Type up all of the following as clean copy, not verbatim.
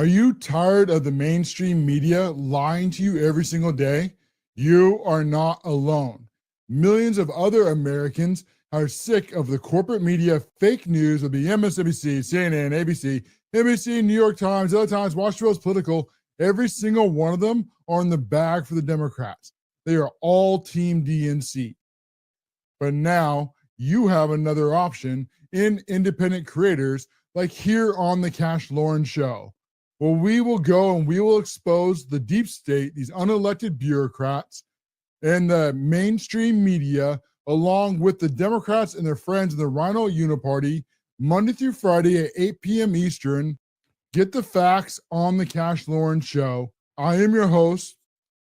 Are you tired of the mainstream media lying to you every single day? You are not alone. Millions of other Americans are sick of the corporate media fake news of the MSNBC, CNN, ABC, NBC, New York Times, other Times, Washington Post, Political. Every single one of them are in the bag for the Democrats. They are all Team DNC. But now you have another option in independent creators like here on the CASHLOREN show. Well, we will go and we will expose the deep state, these unelected bureaucrats, and the mainstream media, along with the Democrats and their friends in the Rhino Uniparty, Monday through Friday at 8 p.m. Eastern. Get the facts on the CASHLOREN show. I am your host,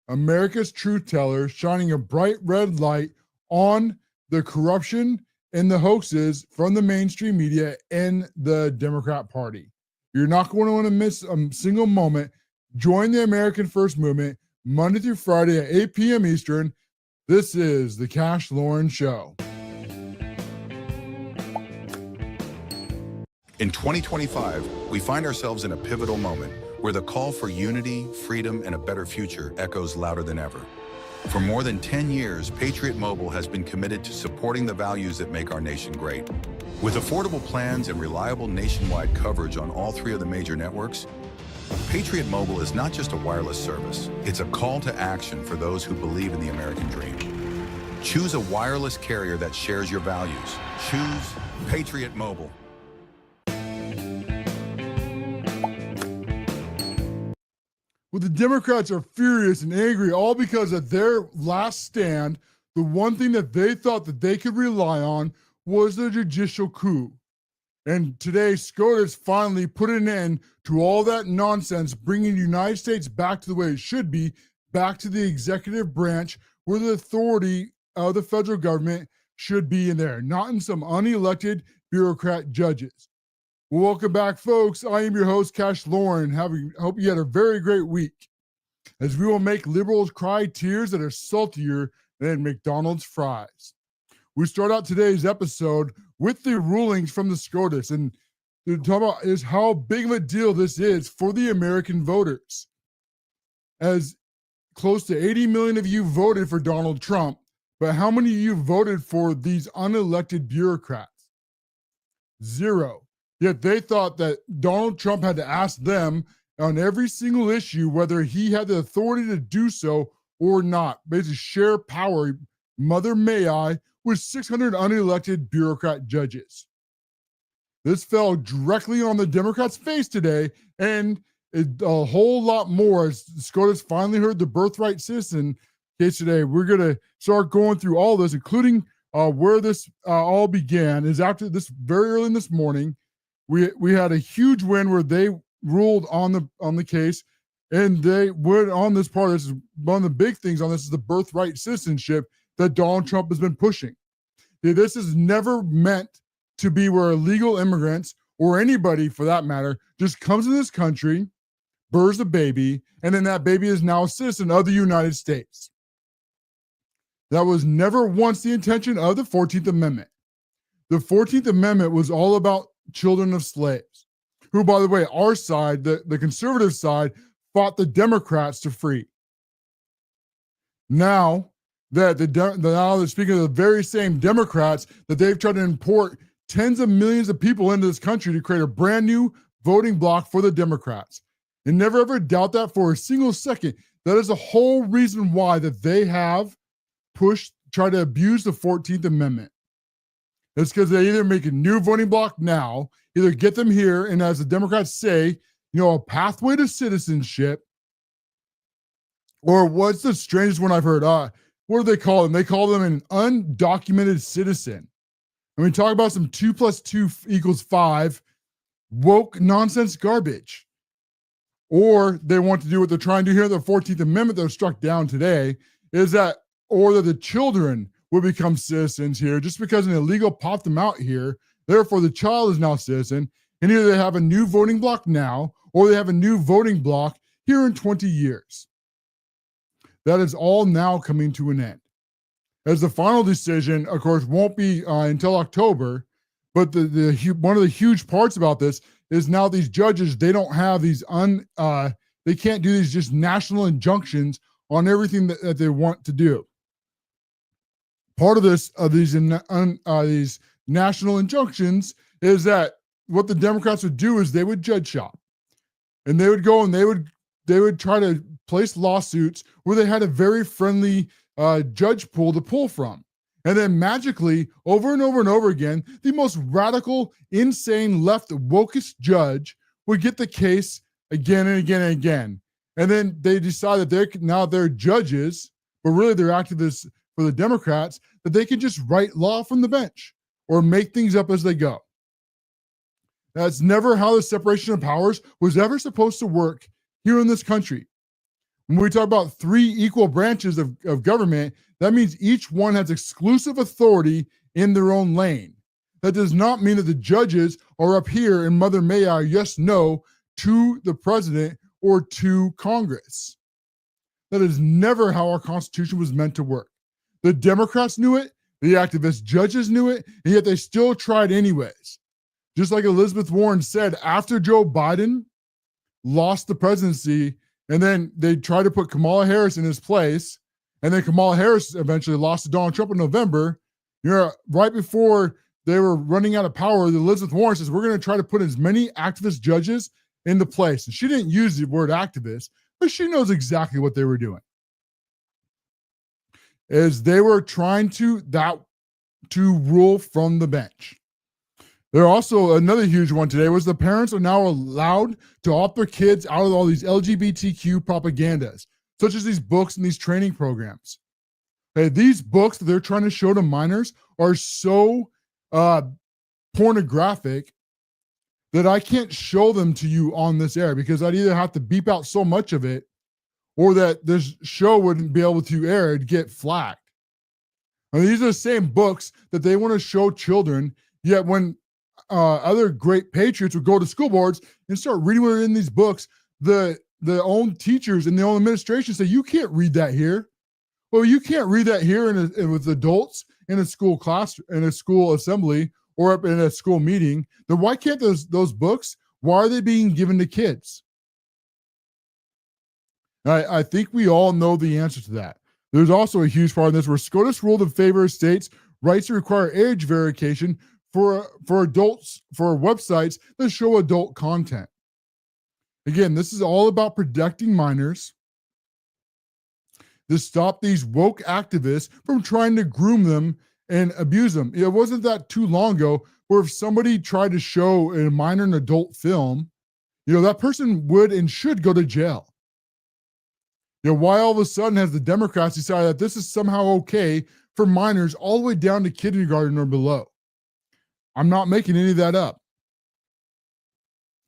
America's Truth Teller, shining a bright red light on the corruption and the hoaxes from the mainstream media and the Democrat Party. You're not going to want to miss a single moment. Join the American First Movement Monday through Friday at 8 p.m. Eastern. This is the CASHLOREN show. In 2025, we find ourselves in a pivotal moment where the call for unity, freedom, and a better future echoes louder than ever. For more than 10 years, Patriot Mobile has been committed to supporting the values that make our nation great. With affordable plans and reliable nationwide coverage on all three of the major networks, Patriot Mobile is not just a wireless service, it's a call to action for those who believe in the American dream. Choose a wireless carrier that shares your values. Choose Patriot Mobile. Well, the Democrats are furious and angry all because of their last stand. The one thing that they thought that they could rely on was the judicial coup. And today, SCOTUS finally put an end to all that nonsense, bringing the United States back to the way it should be, back to the executive branch where the authority of the federal government should be in there, not in some unelected bureaucrat judges. Well, welcome back, folks. I am your host, CASHLOREN. Hope you had a very great week, as we will make liberals cry tears that are saltier than McDonald's fries. We start out today's episode with the rulings from the SCOTUS, and to talk about is how big of a deal this is for the American voters. As close to 80 million of you voted for Donald Trump, but how many of you voted for these unelected bureaucrats? 0. Yet they thought that Donald Trump had to ask them on every single issue whether he had the authority to do so or not. Basically, share power, mother may I, with 600 unelected bureaucrat judges. This fell directly on the Democrats' face today, and a whole lot more as SCOTUS finally heard the birthright citizen case today. We're going to start going through all this, including where this all began. Is after this, very early in this morning, we had a huge win where they ruled on the case, and they went on this part. This is one of the big things on this is the birthright citizenship that Donald Trump has been pushing. This is never meant to be where illegal immigrants, or anybody for that matter, just comes in this country, births a baby, and then that baby is now a citizen of the United States. That was never once the intention of the 14th Amendment. The 14th Amendment was all about children of slaves, who, by the way, our side, the conservative side, fought the Democrats to free. Now that now they're speaking of the very same Democrats that they've tried to import tens of millions of people into this country to create a brand new voting bloc for the Democrats. And never ever doubt that for a single second. That is the whole reason why that they have tried to abuse the 14th Amendment. It's because they either make a new voting bloc now, either get them here, and as the Democrats say, a pathway to citizenship, or what's the strangest one I've heard? What do they call them? They call them an undocumented citizen. And we talk about some 2 + 2 = 5 woke nonsense garbage. Or they want to do what they're trying to do here in the 14th Amendment that was struck down today, is that, or that the children will become citizens here just because an illegal popped them out here. Therefore, the child is now a citizen, and either they have a new voting bloc now, or they have a new voting bloc here in 20 years. That is all now coming to an end. As the final decision, of course, won't be until October, but one of the huge parts about this is now these judges, they don't have these they can't do these just national injunctions on everything that they want to do. Part of this, these national injunctions, is that what the Democrats would do is they would judge shop, and they would go and they would try to place lawsuits where they had a very friendly judge pool to pull from. And then magically, over and over and over again, the most radical, insane, left wokest judge would get the case again and again and again. And then they decide that they're judges, but really they're activists for the Democrats, that they can just write law from the bench or make things up as they go. That's never how the separation of powers was ever supposed to work here in this country. When we talk about 3 equal branches of government, that means each one has exclusive authority in their own lane. That does not mean that the judges are up here and Mother May I, yes, no, to the president or to Congress. That is never how our Constitution was meant to work. The Democrats knew it, the activist judges knew it, and yet they still tried anyways. Just like Elizabeth Warren said, after Joe Biden lost the presidency, and then they tried to put Kamala Harris in his place, and then Kamala Harris eventually lost to Donald Trump in November. Right before they were running out of power, Elizabeth Warren says, we're going to try to put as many activist judges into place. And she didn't use the word activist, but she knows exactly what they were doing. As they were trying to rule from the bench. There also, another huge one today was the parents are now allowed to opt their kids out of all these LGBTQ propagandas, such as these books and these training programs. These books that they're trying to show to minors are so pornographic that I can't show them to you on this air because I'd either have to beep out so much of it or that this show wouldn't be able to air and get flagged. I mean, these are the same books that they want to show children, yet when other great patriots would go to school boards and start reading what are in these books, the own teachers and the own administration say, you can't read that here. Well, you can't read that here with adults in a school class, in a school assembly, or up in a school meeting. Then why can't those books, why are they being given to kids? I think we all know the answer to that. There's also a huge part of this where SCOTUS ruled in favor of states' rights to require age verification for adults, for websites that show adult content. Again, this is all about protecting minors to stop these woke activists from trying to groom them and abuse them. It wasn't that too long ago where if somebody tried to show a minor an adult film, that person would and should go to jail. Why all of a sudden has the Democrats decided that this is somehow okay for minors all the way down to kindergarten or below? I'm not making any of that up.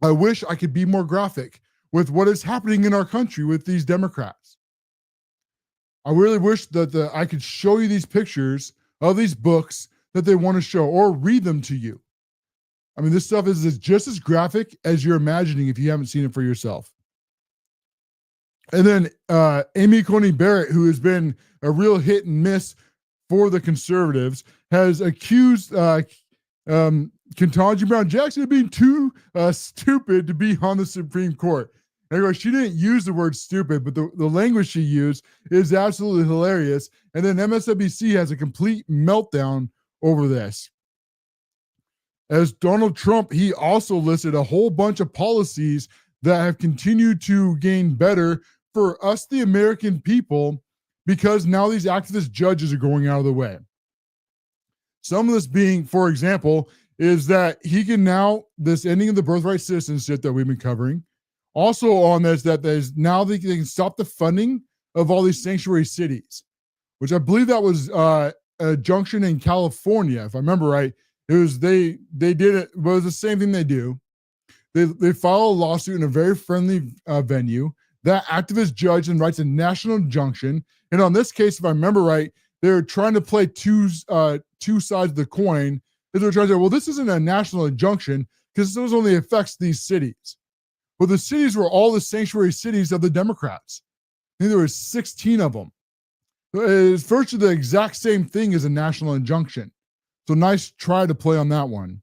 I wish I could be more graphic with what is happening in our country with these Democrats. I really wish that I could show you these pictures of these books that they want to show or read them to you. I mean, this stuff is just as graphic as you're imagining if you haven't seen it for yourself. And then Amy Coney Barrett, who has been a real hit and miss for the conservatives, has accused Ketanji Brown Jackson of being too stupid to be on the Supreme Court. Anyway, she didn't use the word stupid, but the language she used is absolutely hilarious. And then MSNBC has a complete meltdown over this. As Donald Trump, he also listed a whole bunch of policies that have continued to gain better for us, the American people, because now these activist judges are going out of the way. Some of this being, for example, is that he can now, this ending of the birthright citizenship that we've been covering, also on this, that there's now they can stop the funding of all these sanctuary cities, which I believe that was a junction in California, if I remember right. It was they did it, but it was the same thing they do. They file a lawsuit in a very friendly venue. That activist judge and writes a national injunction. And on this case, if I remember right, they're trying to play two sides of the coin. They're trying to say, well, this isn't a national injunction because this only affects these cities. Well, the cities were all the sanctuary cities of the Democrats. I think there were 16 of them. It's virtually the exact same thing as a national injunction. So nice try to play on that one.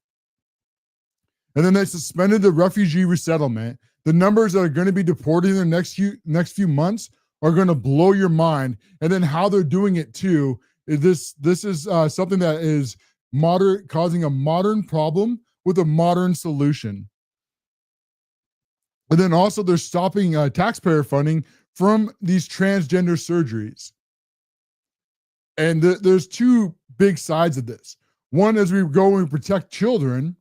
And then they suspended the refugee resettlement. The numbers that are going to be deported in the next few months are going to blow your mind. And then how they're doing it too is this is something that is causing a modern problem with a modern solution. And then also they're stopping taxpayer funding from these transgender surgeries. And there's two big sides of this. One, as we go and protect children,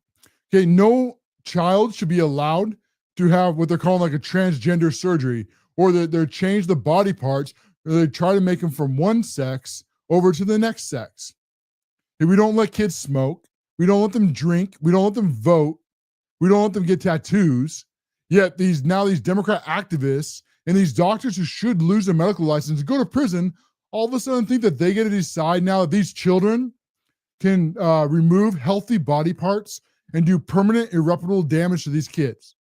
okay, no child should be allowed to have what they're calling like a transgender surgery, or they're change the body parts, or they try to make them from one sex over to the next sex. And we don't let kids smoke. We don't let them drink. We don't let them vote. We don't let them get tattoos. Yet these Democrat activists and these doctors who should lose their medical license and go to prison, all of a sudden think that they get to decide now that these children can remove healthy body parts and do permanent irreparable damage to these kids.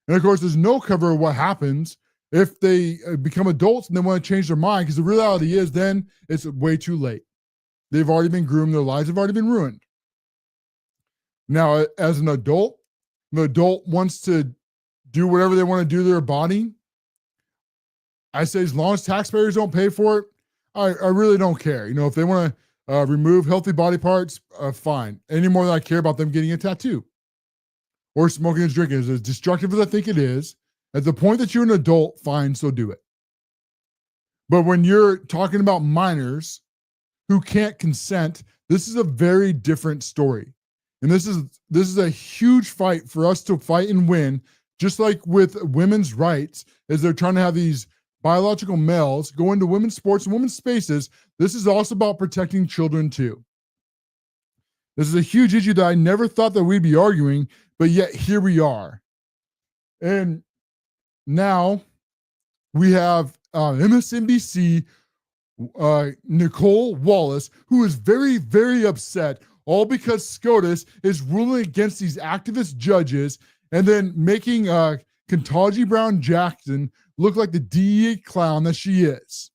And of course, there's no cover of what happens if they become adults and they want to change their mind, because the reality is then it's way too late. They've already been groomed. Their lives have already been ruined. Now, as an adult, the adult wants to do whatever they want to do to their body. I say as long as taxpayers don't pay for it, I really don't care. You know, if they want to remove healthy body parts, fine. Any more than I care about them getting a tattoo or smoking and drinking. As destructive as I think it is, at the point that you're an adult, fine, so do it. But when you're talking about minors who can't consent, this is a very different story. And this is a huge fight for us to fight and win, just like with women's rights, as they're trying to have these biological males go into women's sports and women's spaces. This is also about protecting children too. This is a huge issue that I never thought that we'd be arguing, but yet here we are. And now we have MSNBC, Nicole Wallace, who is very, very upset, all because SCOTUS is ruling against these activist judges and then making Ketanji Brown Jackson look like the DEA clown that she is.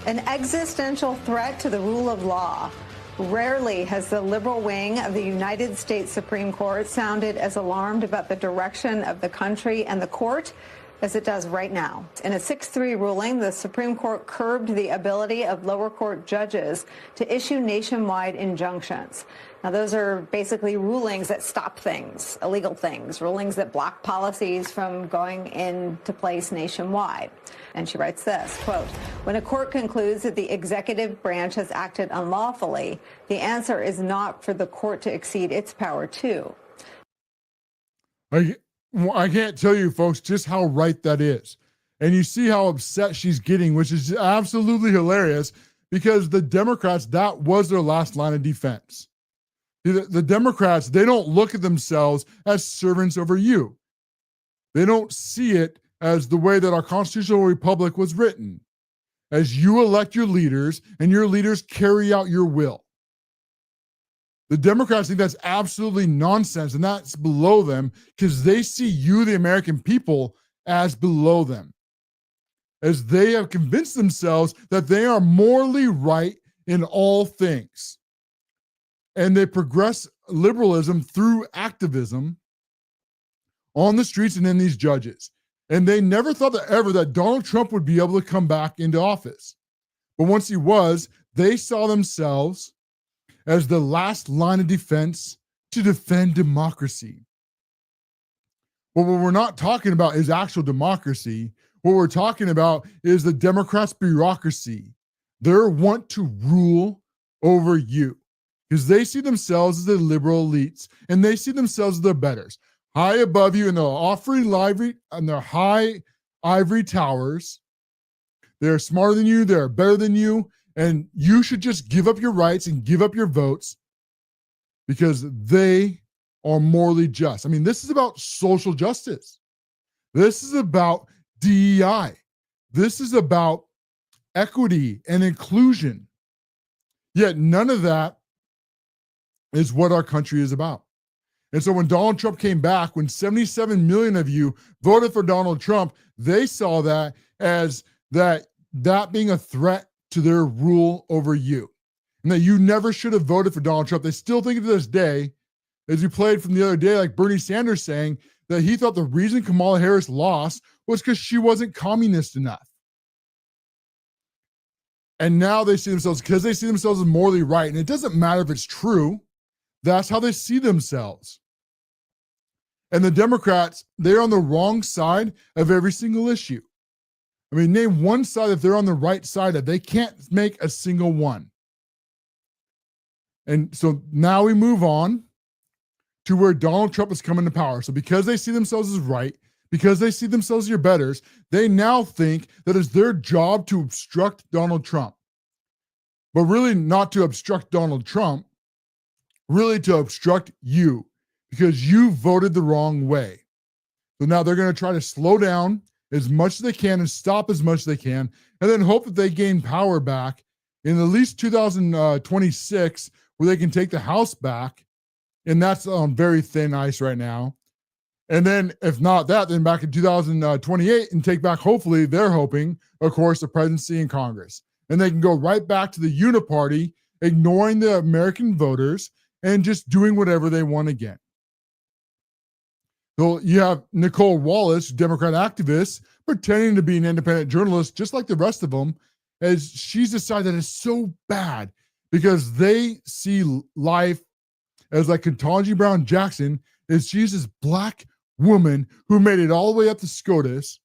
An existential threat to the rule of law. Rarely has the liberal wing of the United States Supreme Court sounded as alarmed about the direction of the country and the court as it does right now. In a 6-3 ruling, the Supreme Court curbed the ability of lower court judges to issue nationwide injunctions. Now, those are basically rulings that stop things, illegal things, rulings that block policies from going into place nationwide. And she writes this, quote, when a court concludes that the executive branch has acted unlawfully, the answer is not for the court to exceed its power too. I can't tell you, folks, just how right that is. And you see how upset she's getting, which is absolutely hilarious, because the Democrats, that was their last line of defense. The Democrats, they don't look at themselves as servants over you. They don't see it as the way that our constitutional republic was written, as you elect your leaders and your leaders carry out your will. The Democrats think that's absolutely nonsense, and that's below them because they see you, the American people, as below them, as they have convinced themselves that they are morally right in all things. And they progress liberalism through activism on the streets and in these judges. And they never thought that ever that Donald Trump would be able to come back into office. But once he was, they saw themselves as the last line of defense to defend democracy. But what we're not talking about is actual democracy. What we're talking about is the Democrats' bureaucracy. They want to rule over you because they see themselves as the liberal elites and they see themselves as the betters, high above you in their high ivory towers. They're smarter than you. They're better than you. And you should just give up your rights and give up your votes because they are morally just. I mean, this is about social justice. This is about DEI. This is about equity and inclusion. Yet none of that is what our country is about. And so when Donald Trump came back, when 77 million of you voted for Donald Trump, they saw that as that being a threat to their rule over you, and that you never should have voted for Donald Trump. They still think to this day as we played from the other day, like Bernie Sanders saying that he thought the reason Kamala Harris lost was because she wasn't communist enough. And now they see themselves, because they see themselves as morally right. And it doesn't matter if it's true. That's how they see themselves. And the Democrats, they're on the wrong side of every single issue. I mean, name one side that they're on the right side of. They can't make a single one. And so now we move on to where Donald Trump is coming to power. So because they see themselves as right, because they see themselves as your betters, they now think that it's their job to obstruct Donald Trump. But really not to obstruct Donald Trump, really to obstruct you, because you voted the wrong way. So now they're going to try to slow down as much as they can and stop as much as they can, and then hope that they gain power back in at least 2026, where they can take the House back. And that's on very thin ice right now. And then if not that, then back in 2028 and take back, hopefully they're hoping, of course, the presidency and Congress. And they can go right back to the uniparty, ignoring the American voters and just doing whatever they want again. So you have Nicole Wallace, Democrat activist, pretending to be an independent journalist, just like the rest of them, as she's decided that it's so bad because they see life as like Ketanji Brown Jackson, is she's this black woman who made it all the way up to SCOTUS.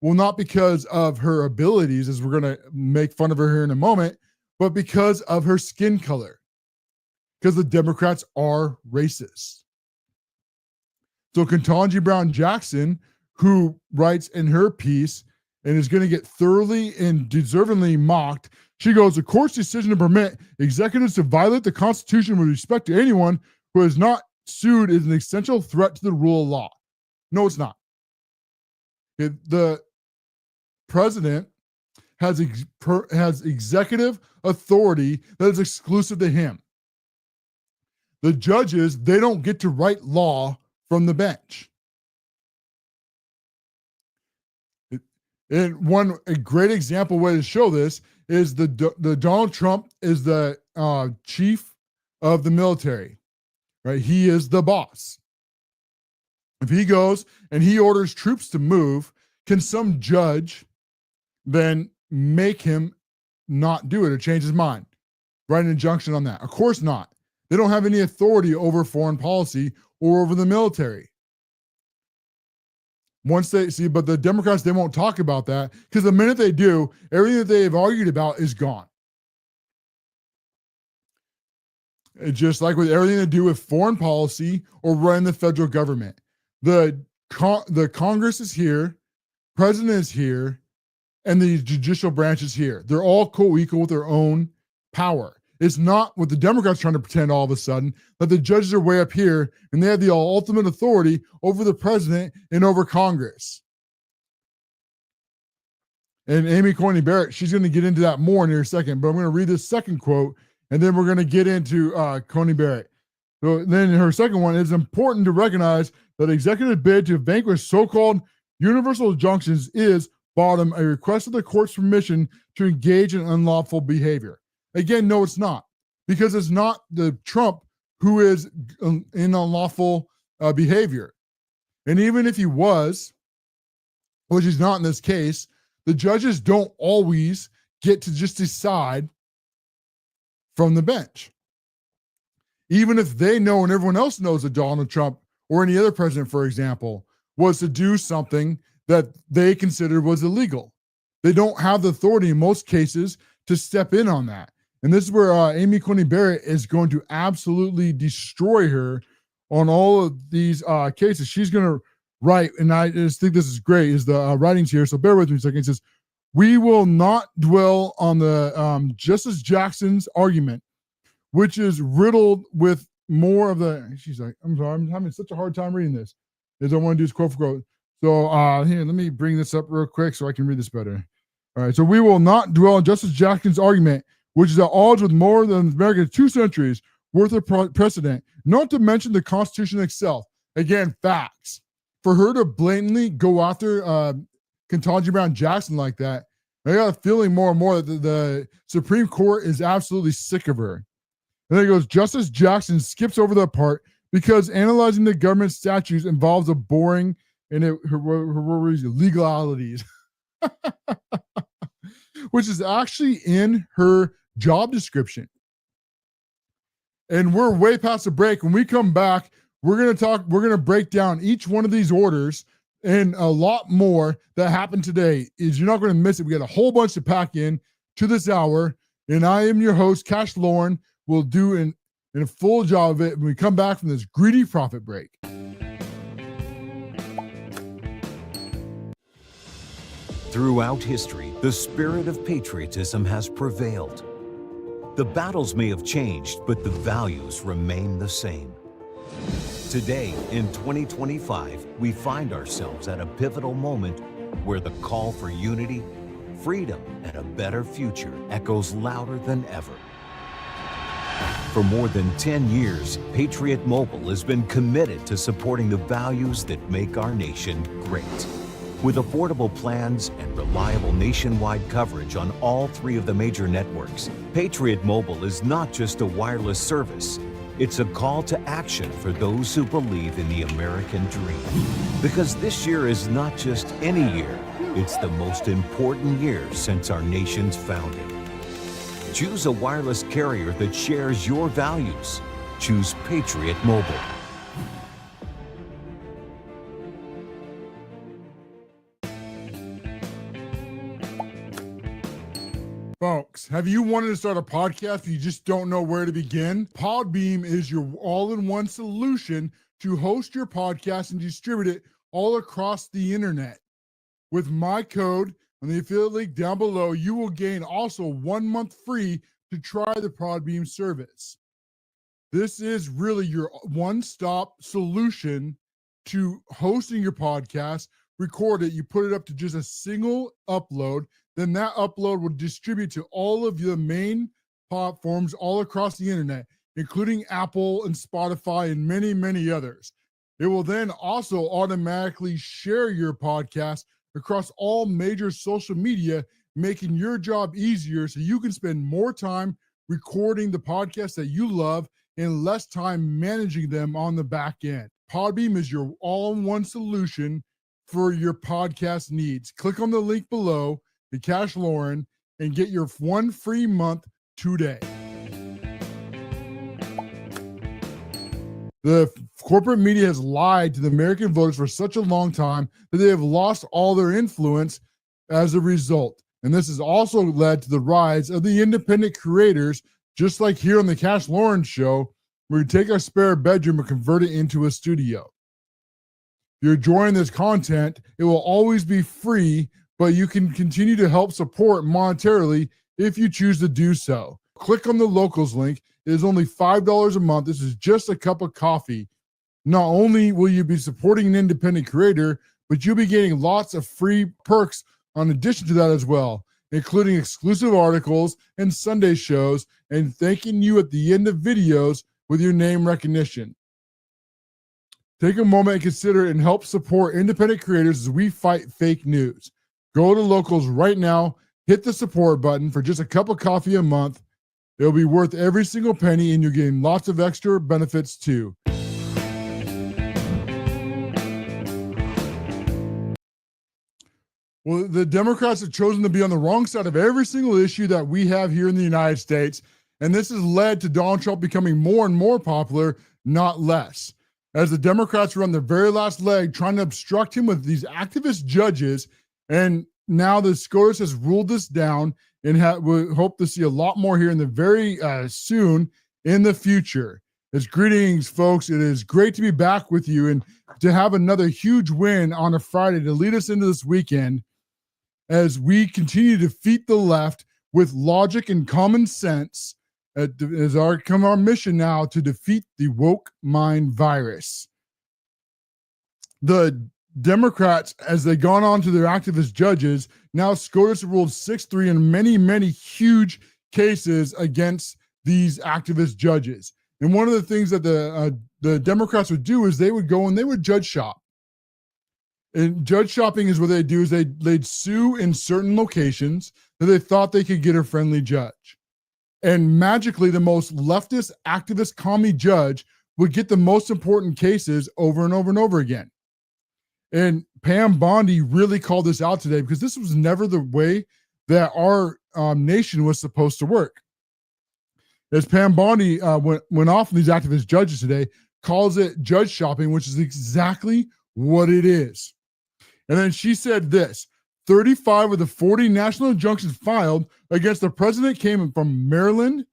Well, not because of her abilities, as we're going to make fun of her here in a moment, but because of her skin color. Because the Democrats are racist. So Ketanji Brown Jackson, who writes in her piece and is going to get thoroughly and deservingly mocked, she goes, the court's decision to permit executives to violate the Constitution with respect to anyone who is not sued is an essential threat to the rule of law. No, it's not. The president has executive authority that is exclusive to him. The judges, they don't get to write law from the bench. And a great example way to show this is the Donald Trump is the chief of the military, right? He is the boss. If he goes and he orders troops to move, can some judge then make him not do it or change his mind? Write an injunction on that? Of course not. They don't have any authority over foreign policy or over the military. Once they see, but the Democrats, they won't talk about that because the minute they do, everything that they've argued about is gone. It's just like with everything to do with foreign policy or running the federal government. The Congress is here, president is here, and the judicial branch is here. They're all co-equal with their own power. It's not what the Democrats trying to pretend all of a sudden that the judges are way up here and they have the ultimate authority over the president and over Congress. And Amy Coney Barrett, she's going to get into that more in here a second, but I'm going to read this second quote and then we're going to get into Coney Barrett. So then her second one, it's important to recognize that executive bid to vanquish so-called universal injunctions is, bottom, a request of the court's permission to engage in unlawful behavior. Again, no, it's not, because it's not the Trump who is in unlawful behavior. And even if he was, which he's not in this case, the judges don't always get to just decide from the bench. Even if they know and everyone else knows that Donald Trump or any other president, for example, was to do something that they considered was illegal. They don't have the authority in most cases to step in on that. And this is where Amy Coney Barrett is going to absolutely destroy her on all of these cases. She's going to write, and I just think this is great, is the writings here. So bear with me a second. It says, we will not dwell on the Justice Jackson's argument, which is riddled with more of the, she's like, I'm sorry, I'm having such a hard time reading this, is I want to do this quote for quote. So here, let me bring this up real quick so I can read this better. All right, so we will not dwell on Justice Jackson's argument, which is at odds with more than America's 2 centuries worth of precedent, not to mention the Constitution itself. Again, facts. For her to blatantly go after Ketanji Brown Jackson like that, I got a feeling more and more that the Supreme Court is absolutely sick of her. And then it goes, Justice Jackson skips over the part because analyzing the government statutes involves a boring and legalities, which is actually in her job description. And we're way past the break. When we come back, we're going to break down each one of these orders and a lot more that happened today. You're not going to miss it. We got a whole bunch to pack in to this hour. And I am your host, CASHLOREN. We'll do a full job of it when we come back from this greedy profit break. Throughout history, the spirit of patriotism has prevailed. The battles may have changed, but the values remain the same. Today, in 2025, we find ourselves at a pivotal moment where the call for unity, freedom, and a better future echoes louder than ever. For more than 10 years, Patriot Mobile has been committed to supporting the values that make our nation great. With affordable plans and reliable nationwide coverage on all 3 of the major networks, Patriot Mobile is not just a wireless service. It's a call to action for those who believe in the American dream. Because this year is not just any year, it's the most important year since our nation's founding. Choose a wireless carrier that shares your values. Choose Patriot Mobile. Folks, have you wanted to start a podcast but you just don't know where to begin? Podbeam is your all-in-one solution to host your podcast and distribute it all across the internet. With my code on the affiliate link down below, you will gain also 1 month free to try the Podbeam service. This is really your one-stop solution to hosting your podcast. Record it, you put it up to just a single upload. Then that upload will distribute to all of the main platforms all across the internet, including Apple and Spotify and many, many others. It will then also automatically share your podcast across all major social media, making your job easier so you can spend more time recording the podcasts that you love and less time managing them on the back end. Podbeam is your all-in-one solution for your podcast needs. Click on the link below, the CASHLOREN, and get your 1 free month today. The corporate media has lied to the American voters for such a long time that they have lost all their influence as a result. And this has also led to the rise of the independent creators, just like here on the CASHLOREN show, where we take our spare bedroom and convert it into a studio. If you're enjoying this content, it will always be free, but you can continue to help support monetarily if you choose to do so. Click on the locals link. It is only $5 a month. This is just a cup of coffee. Not only will you be supporting an independent creator, but you'll be getting lots of free perks in addition to that as well, including exclusive articles and Sunday shows, and thanking you at the end of videos with your name recognition. Take a moment and consider and help support independent creators as we fight fake news. Go to locals right now, hit the support button for just a cup of coffee a month. It'll be worth every single penny, and you're getting lots of extra benefits too. Well, the Democrats have chosen to be on the wrong side of every single issue that we have here in the United States, and this has led to Donald Trump becoming more and more popular, not less. As the Democrats were on their very last leg trying to obstruct him with these activist judges, and now the SCOTUS has ruled this down, and we hope to see a lot more here in the very soon in the future. It's greetings, folks. It is great to be back with you and to have another huge win on a Friday to lead us into this weekend as we continue to defeat the left with logic and common sense. As our mission now to defeat the woke mind virus. The Democrats, as they gone on to their activist judges, now SCOTUS ruled 6-3 in many, many huge cases against these activist judges. And one of the things that the Democrats would do is they would go and they would judge shop. And judge shopping is what they do is they'd sue in certain locations that they thought they could get a friendly judge. And magically, the most leftist activist commie judge would get the most important cases over and over and over again. And Pam Bondi really called this out today because this was never the way that our nation was supposed to work. As Pam Bondi went off on these activist judges today, calls it judge shopping, which is exactly what it is. And then she said this: 35 of the 40 national injunctions filed against the president came from Maryland,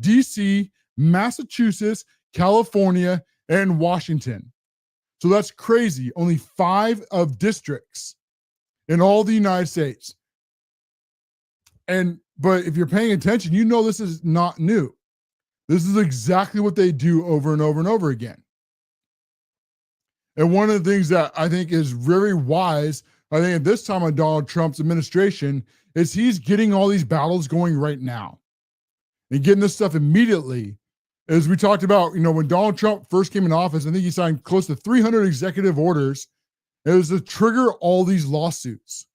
DC, Massachusetts, California, and Washington. So that's crazy. Only 5 of districts in all the United States. But if you're paying attention, you know this is not new. This is exactly what they do over and over and over again. And one of the things that I think is very wise, I think at this time of Donald Trump's administration, is he's getting all these battles going right now and getting this stuff immediately. As we talked about, when Donald Trump first came in office, I think he signed close to 300 executive orders. It was to trigger all these lawsuits.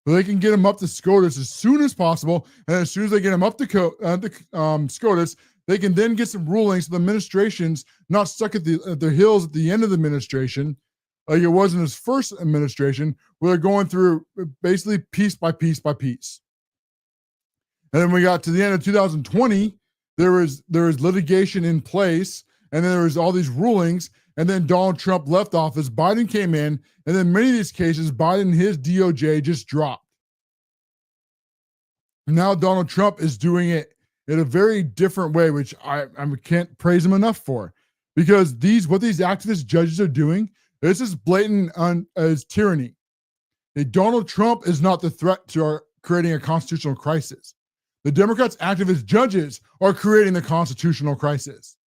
So they can get them up to SCOTUS as soon as possible. And as soon as they get them up to SCOTUS, they can then get some rulings so the administration's not stuck at the hills at the end of the administration, like it was in his first administration, where they're going through basically piece by piece by piece. And then we got to the end of 2020, there was litigation in place, and then there was all these rulings, and then Donald Trump left office, Biden came in, and then many of these cases, Biden and his DOJ just dropped. Now Donald Trump is doing it in a very different way, which I can't praise him enough for, because what these activist judges are doing, this is blatant as tyranny. Donald Trump is not the threat to creating a constitutional crisis. The Democrats' activist judges are creating the constitutional crisis.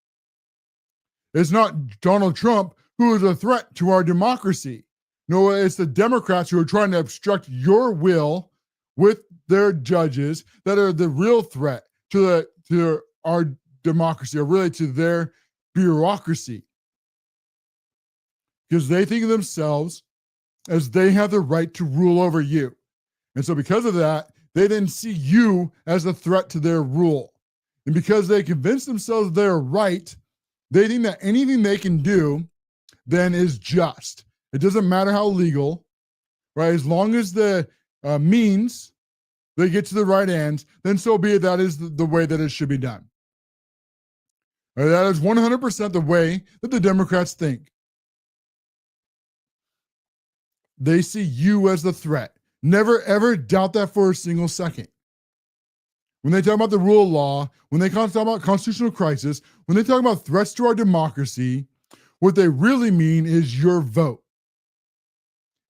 It's not Donald Trump who is a threat to our democracy. No, it's the Democrats who are trying to obstruct your will with their judges that are the real threat to our democracy, or really to their bureaucracy. Because they think of themselves as they have the right to rule over you. And so because of that, they then see you as a threat to their rule. And because they convince themselves they're right, they think that anything they can do then is just. It doesn't matter how legal, right? As long as the means they get to the right end, then so be it. That is the way that it should be done. Right? That is 100% the way that the Democrats think. They see you as the threat. Never, ever doubt that for a single second. When they talk about the rule of law, when they talk about constitutional crisis, when they talk about threats to our democracy, what they really mean is your vote.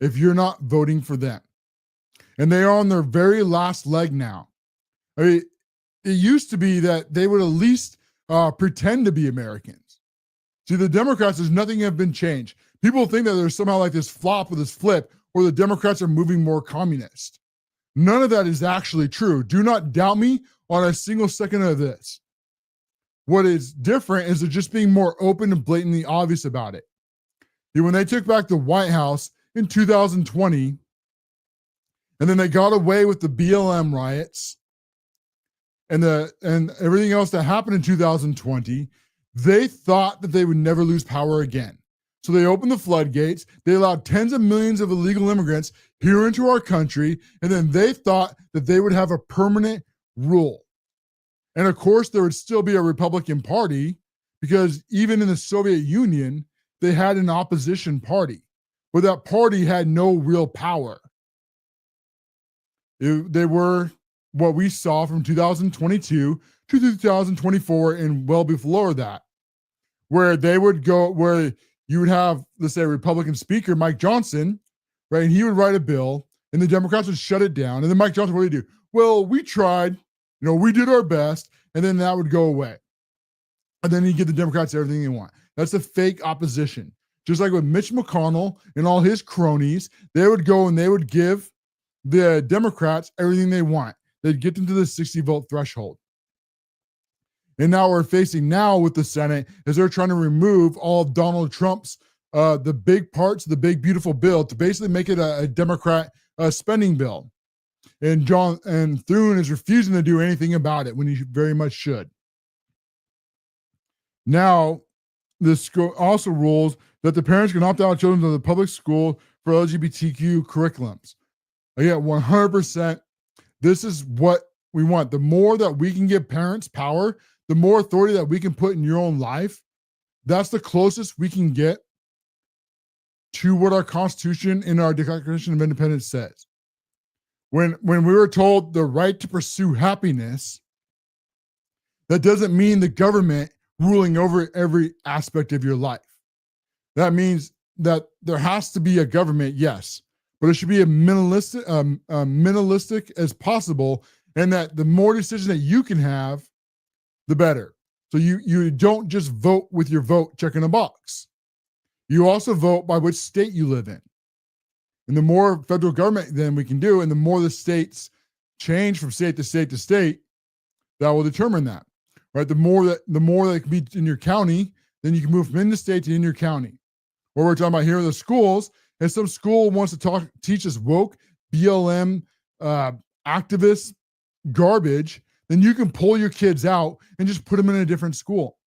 If you're not voting for them. And they are on their very last leg now. I mean, it used to be that they would at least pretend to be Americans. See, the Democrats, there's nothing have been changed. People think that there's somehow like this flop or this flip, or the Democrats are moving more communist. None of that is actually true. Do not doubt me on a single second of this. What is different is they're just being more open and blatantly obvious about it. When they took back the White House in 2020, and then they got away with the BLM riots and everything else that happened in 2020, they thought that they would never lose power again. So they opened the floodgates. They allowed tens of millions of illegal immigrants here into our country. And then they thought that they would have a permanent rule. And of course, there would still be a Republican Party, because even in the Soviet Union, they had an opposition party, but that party had no real power. They were what we saw from 2022 to 2024 and well before that, where they would go, where you would have, let's say, a Republican speaker, Mike Johnson, right? And he would write a bill and the Democrats would shut it down. And then Mike Johnson, what did he do? Well, we tried, we did our best, and then that would go away. And then he'd give the Democrats everything they want. That's a fake opposition. Just like with Mitch McConnell and all his cronies, they would go and they would give the Democrats everything they want. They'd get them to the 60 vote threshold. And now we're facing with the Senate is they're trying to remove all of Donald Trump's, the big parts of the big, beautiful bill to basically make it a Democrat spending bill. And Thune is refusing to do anything about it when he very much should. Now, this also rules that the parents can opt out children to the public school for LGBTQ curriculums. Again, 100%. This is what we want. The more that we can give parents power, the more authority that we can put in your own life, that's the closest we can get to what our Constitution and our Declaration of Independence says. When we were told the right to pursue happiness, that doesn't mean the government ruling over every aspect of your life. That means that there has to be a government, yes, but it should be as minimalistic as possible, and that the more decisions that you can have, the better. So you don't just vote with your vote checking a box. You also vote by which state you live in. And the more federal government then we can do, and the more the states change from state to state to state, that will determine that. Right? The more that can be in your county, then you can move from in the state to in your county. What we're talking about here in the schools, and some school wants to teach us woke, BLM, activist garbage, then you can pull your kids out and just put them in a different school.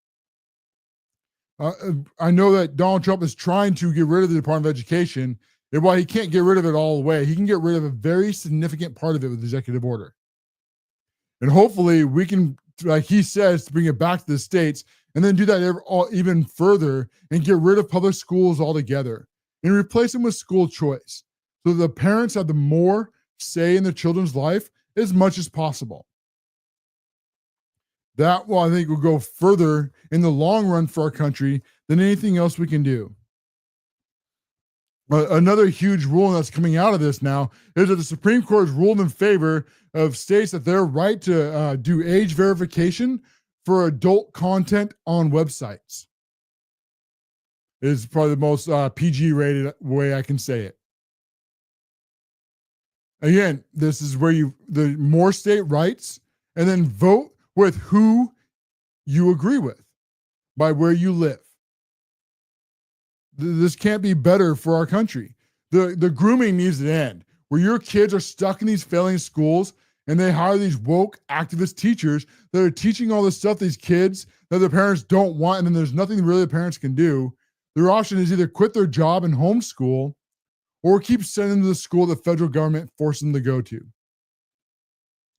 I know that Donald Trump is trying to get rid of the Department of Education. And while he can't get rid of it all the way, he can get rid of a very significant part of it with executive order. And hopefully we can, like he says, bring it back to the states and then do that even further and get rid of public schools altogether and replace them with school choice so the parents have the more say in their children's life as much as possible. That will, I think, will go further in the long run for our country than anything else we can do. Another huge rule that's coming out of this now is that the Supreme Court has ruled in favor of states that their right to do age verification for adult content on websites. It is probably the most PG-rated way I can say it. Again, this is where the more state rights, and then vote with who you agree with by where you live. This can't be better for our country. The grooming needs to end, where your kids are stuck in these failing schools and they hire these woke activist teachers that are teaching all this stuff these kids that their parents don't want, and then there's nothing really the parents can do. Their option is either quit their job and homeschool or keep sending them to the school the federal government forced them to go to,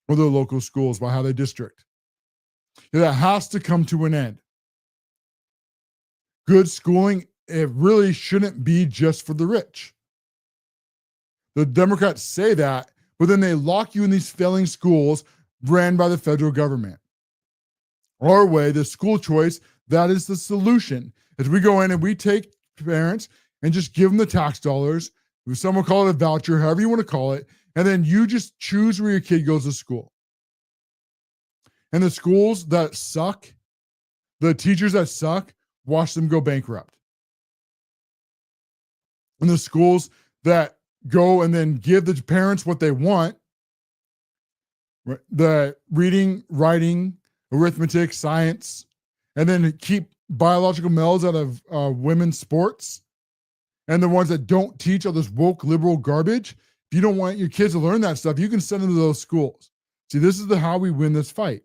or their local schools by how they district. That has to come to an end. Good schooling, it really shouldn't be just for the rich. The Democrats say that, but then they lock you in these failing schools ran by the federal government. Our way, the school choice, that is the solution. As we go in and we take parents and just give them the tax dollars, some will call it a voucher, however you want to call it, and then you just choose where your kid goes to school. And the schools that suck, the teachers that suck, watch them go bankrupt. And the schools that go and then give the parents what they want, the reading, writing, arithmetic, science, and then keep biological males out of women's sports, and the ones that don't teach all this woke liberal garbage, if you don't want your kids to learn that stuff, you can send them to those schools. See, this is how we win this fight.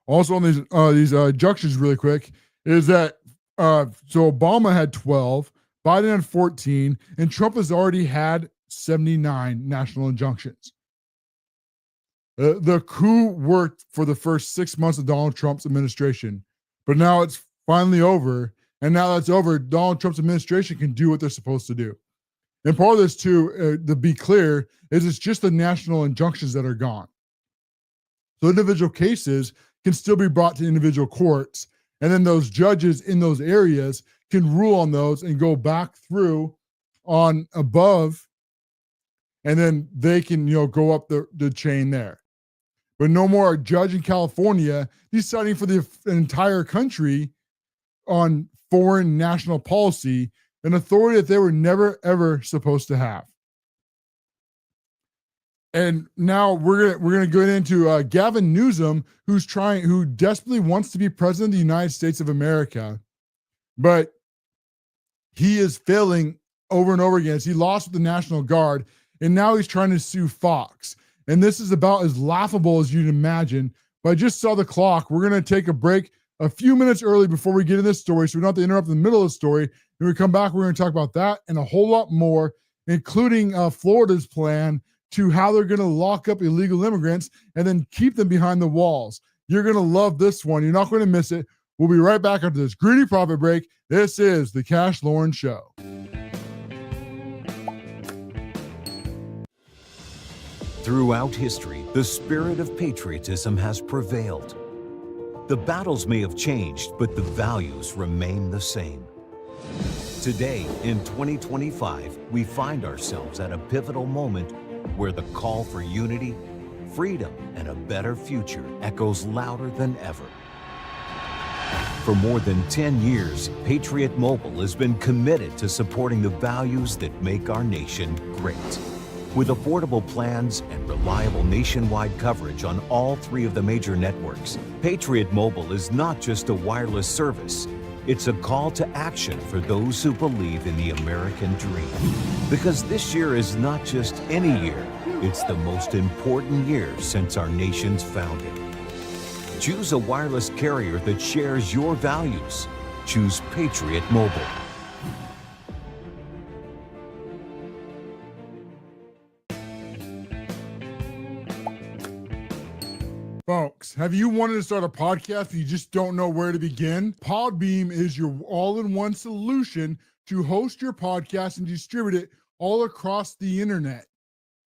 Also on these injunctions really quick is that so Obama had 12, Biden had 14, and Trump has already had 79 national injunctions. The coup worked for the first 6 months of Donald Trump's administration, but now it's finally over. And now that's over, Donald Trump's administration can do what they're supposed to do. And part of this, too, to be clear, is it's just the national injunctions that are gone. So individual cases can still be brought to individual courts, and then those judges in those areas can rule on those and go back through on above, and then they can go up the chain there. But no more a judge in California deciding for the entire country on foreign national policy, an authority that they were never ever supposed to have. And now we're gonna go into Gavin Newsom, who desperately wants to be president of the United States of America, but he is failing over and over again. As he lost with the National Guard, and now he's trying to sue Fox. And this is about as laughable as you'd imagine. But I just saw the clock. We're gonna take a break. a few minutes early before we get in this story, so we don't have to interrupt in the middle of the story. When we come back, we're going to talk about that and a whole lot more, including Florida's plan to how they're going to lock up illegal immigrants and then keep them behind the walls. You're going to love this one. You're not going to miss it. We'll be right back after this greedy profit break. This is the Cash Loren Show. Throughout history, the spirit of patriotism has prevailed. The battles may have changed, but the values remain the same. Today, in 2025, we find ourselves at a pivotal moment where the call for unity, freedom, and a better future echoes louder than ever. For more than 10 years, Patriot Mobile has been committed to supporting the values that make our nation great. With affordable plans and reliable nationwide coverage on all 3 of the major networks, Patriot Mobile is not just a wireless service. It's a call to action for those who believe in the American dream. Because this year is not just any year, it's the most important year since our nation's founding. Choose a wireless carrier that shares your values. Choose Patriot Mobile. Folks, have you wanted to start a podcast but you just don't know where to begin? Podbeam is your all-in-one solution to host your podcast and distribute it all across the internet.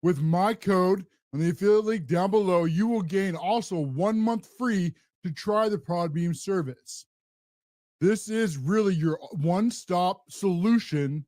With my code on the affiliate link down below, you will gain also 1 month free to try the Podbeam service. This is really your one-stop solution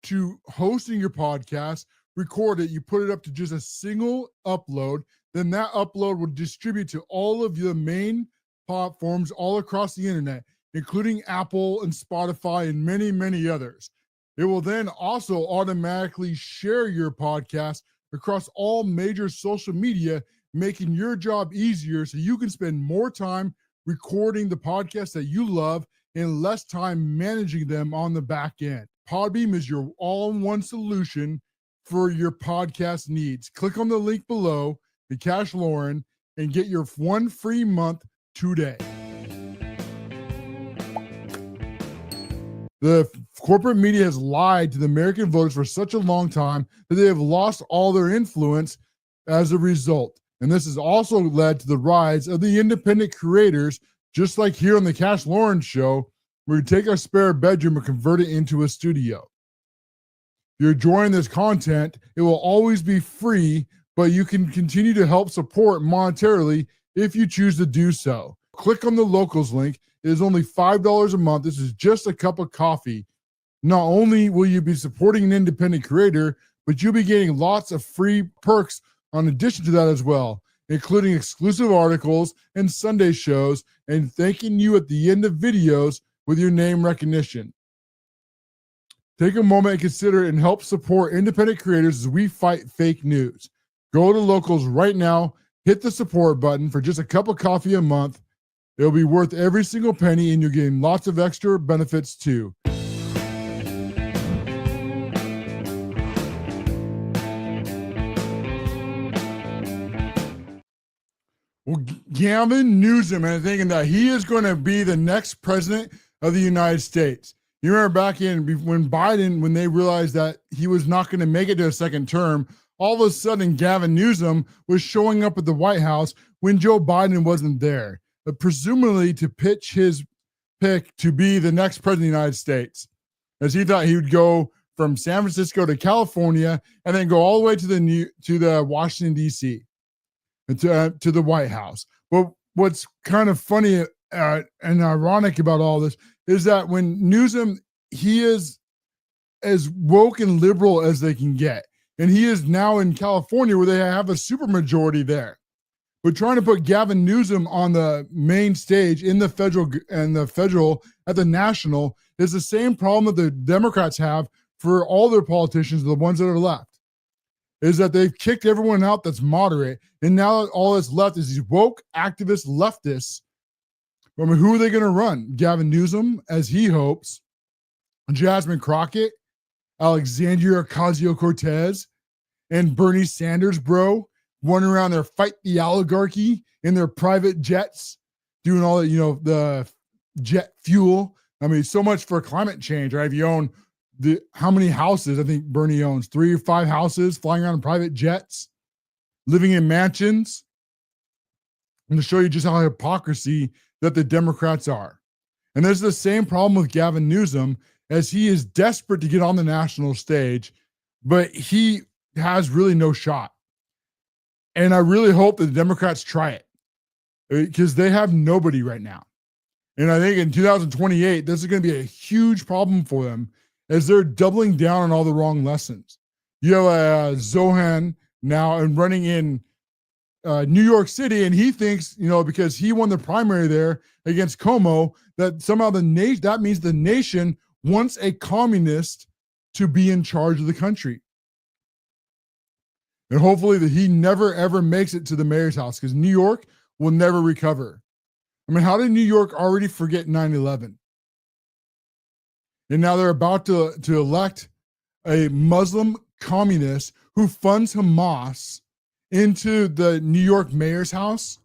to hosting your podcast. Record it, you put it up to just a single upload. Then that upload will distribute to all of the main platforms all across the internet, including Apple and Spotify and many, many others. It will then also automatically share your podcast across all major social media, making your job easier so you can spend more time recording the podcasts that you love and less time managing them on the back end. Podbeam is your all-in-one solution for your podcast needs. Click on the link below, the Cash Loren, and get your 1 free month today. The corporate media has lied to the American voters for such a long time that they have lost all their influence as a result. And this has also led to the rise of the independent creators, just like here on the Cash Loren Show, where we take our spare bedroom and convert it into a studio. If you're enjoying this content, it will always be free, but you can continue to help support monetarily if you choose to do so. Click on the locals link. It is only $5 a month. This is just a cup of coffee. Not only will you be supporting an independent creator, but you'll be getting lots of free perks in addition to that as well, including exclusive articles and Sunday shows, and thanking you at the end of videos with your name recognition. Take a moment and consider it and help support independent creators as we fight fake news. Go to locals right now, hit the support button for just a cup of coffee a month. It'll be worth every single penny, and you'll gain lots of extra benefits too. Well, Gavin Newsom, and thinking that he is going to be the next president of the United States. You remember back when Biden, when they realized that he was not going to make it to a second term, all of a sudden Gavin Newsom was showing up at the White House when Joe Biden wasn't there, but presumably to pitch his pick to be the next president of the United States, as he thought he would go from San Francisco to California and then go all the way to the Washington, D.C. and to the White House. But what's kind of funny and ironic about all this is that when Newsom, he is as woke and liberal as they can get. And he is now in California where they have a supermajority there. But trying to put Gavin Newsom on the main stage in the federal at the national is the same problem that the Democrats have for all their politicians, the ones that are left, is that they've kicked everyone out that's moderate. And now all that's left is these woke activist leftists. I mean, who are they going to run? Gavin Newsom, as he hopes, Jasmine Crockett, Alexandria Ocasio-Cortez, and Bernie Sanders, bro, running around there, fight the oligarchy in their private jets, doing all that, the jet fuel. I mean, so much for climate change, right? If you own how many houses? I think Bernie owns 3 or 5 houses, flying around in private jets, living in mansions. And to show you just how hypocrisy that the Democrats are. And there's the same problem with Gavin Newsom, as he is desperate to get on the national stage, but he has really no shot. And I really hope that the Democrats try it, because they have nobody right now. And I think in 2028, this is going to be a huge problem for them, as they're doubling down on all the wrong lessons. You have Zohan now and running in New York City, and he thinks, because he won the primary there against Cuomo, that somehow that means the nation wants a communist to be in charge of the country. And hopefully that he never, ever makes it to the mayor's house, because New York will never recover. I mean, how did New York already forget 9/11? And now they're about to elect a Muslim communist who funds Hamas into the New York mayor's house,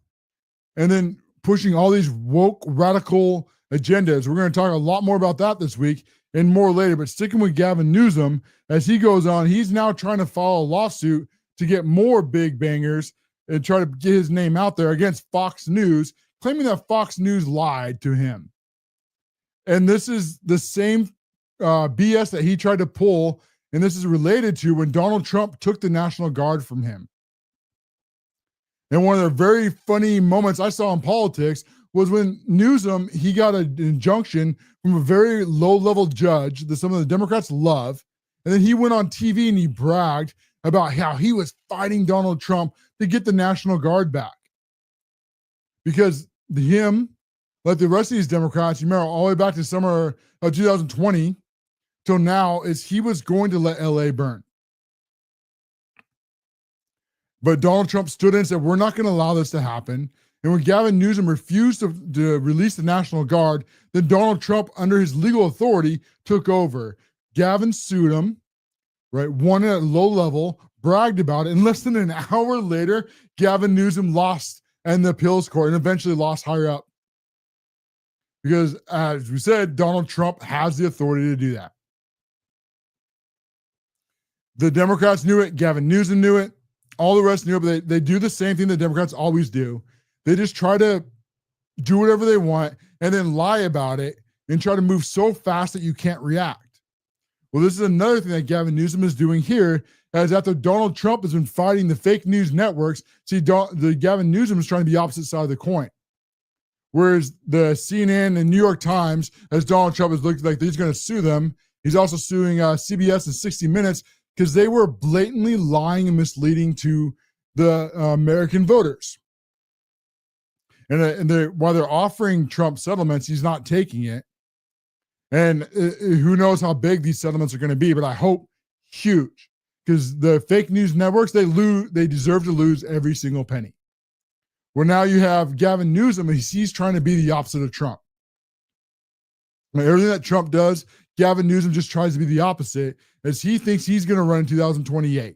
and then pushing all these woke radical agendas. We're going to talk a lot more about that this week and more later, but sticking with Gavin Newsom, as he goes on, he's now trying to file a lawsuit to get more big bangers and try to get his name out there against Fox News, claiming that Fox News lied to him. And this is the same BS that he tried to pull, and this is related to when Donald Trump took the National Guard from him. And one of the very funny moments I saw in politics was when Newsom, he got an injunction from a very low-level judge that some of the Democrats love, and then he went on TV and he bragged about how he was fighting Donald Trump to get the National Guard back. Because him, like the rest of these Democrats, you remember all the way back to summer of 2020 till now, is he was going to let LA burn. But Donald Trump stood in and said, we're not going to allow this to happen. And when Gavin Newsom refused to release the National Guard, then Donald Trump, under his legal authority, took over. Gavin sued him, right? Won it at a low level, bragged about it. And less than an hour later, Gavin Newsom lost in the appeals court and eventually lost higher up. Because, as we said, Donald Trump has the authority to do that. The Democrats knew it. Gavin Newsom knew it. All the rest knew it, but they do the same thing the Democrats always do. They just try to do whatever they want and then lie about it and try to move so fast that you can't react. Well, this is another thing that Gavin Newsom is doing here, as after Donald Trump has been fighting the fake news networks, the Gavin Newsom is trying to be the opposite side of the coin. Whereas the CNN and New York Times, as Donald Trump has looked like he's going to sue them, he's also suing CBS and 60 Minutes because they were blatantly lying and misleading to the American voters. And while they're offering Trump settlements, he's not taking it. And who knows how big these settlements are going to be, but I hope huge, because the fake news networks, they deserve to lose every single penny. Where now you have Gavin Newsom, and he's trying to be the opposite of Trump. Everything that Trump does, Gavin Newsom just tries to be the opposite, as he thinks he's going to run in 2028.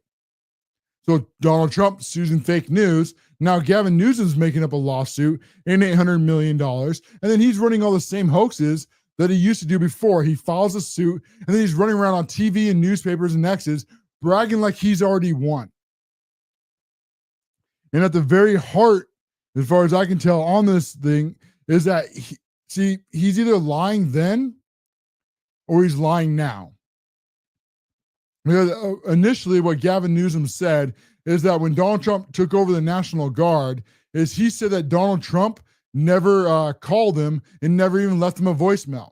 So Donald Trump sues in fake news. Now Gavin Newsom's making up a lawsuit in $800 million. And then he's running all the same hoaxes that he used to do before. He files a suit, and then he's running around on TV and newspapers and X's, bragging like he's already won. And at the very heart, as far as I can tell on this thing, is that, he's either lying then or he's lying now. Because initially what Gavin Newsom said is that when Donald Trump took over the National Guard, is he said that Donald Trump never called him and never even left him a voicemail,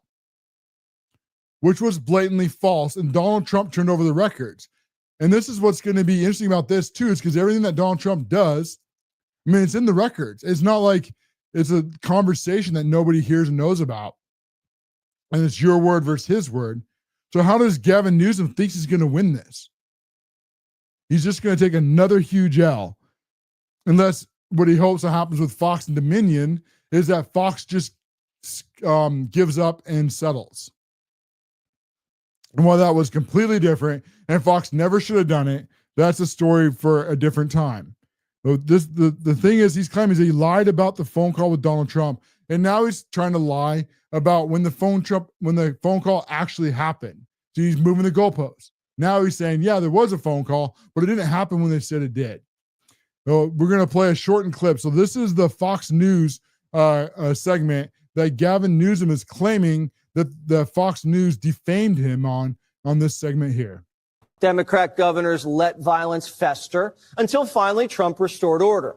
which was blatantly false. And Donald Trump turned over the records. And this is what's going to be interesting about this too, is because everything that Donald Trump does, I mean, it's in the records. It's not like it's a conversation that nobody hears and knows about. And it's your word versus his word. So how does Gavin Newsom think he's going to win this? He's just going to take another huge L. Unless what he hopes that happens with Fox and Dominion is that Fox just gives up and settles. And while that was completely different, and Fox never should have done it, that's a story for a different time. So the thing is, he's claiming he lied about the phone call with Donald Trump, And now he's trying to lie about when the phone call actually happened. So he's moving the goalposts. Now he's saying, yeah, there was a phone call, but it didn't happen when they said it did. So we're going to play a shortened clip. So this is the Fox News segment that Gavin Newsom is claiming that the Fox News defamed him on this segment here. Democrat governors let violence fester until finally Trump restored order.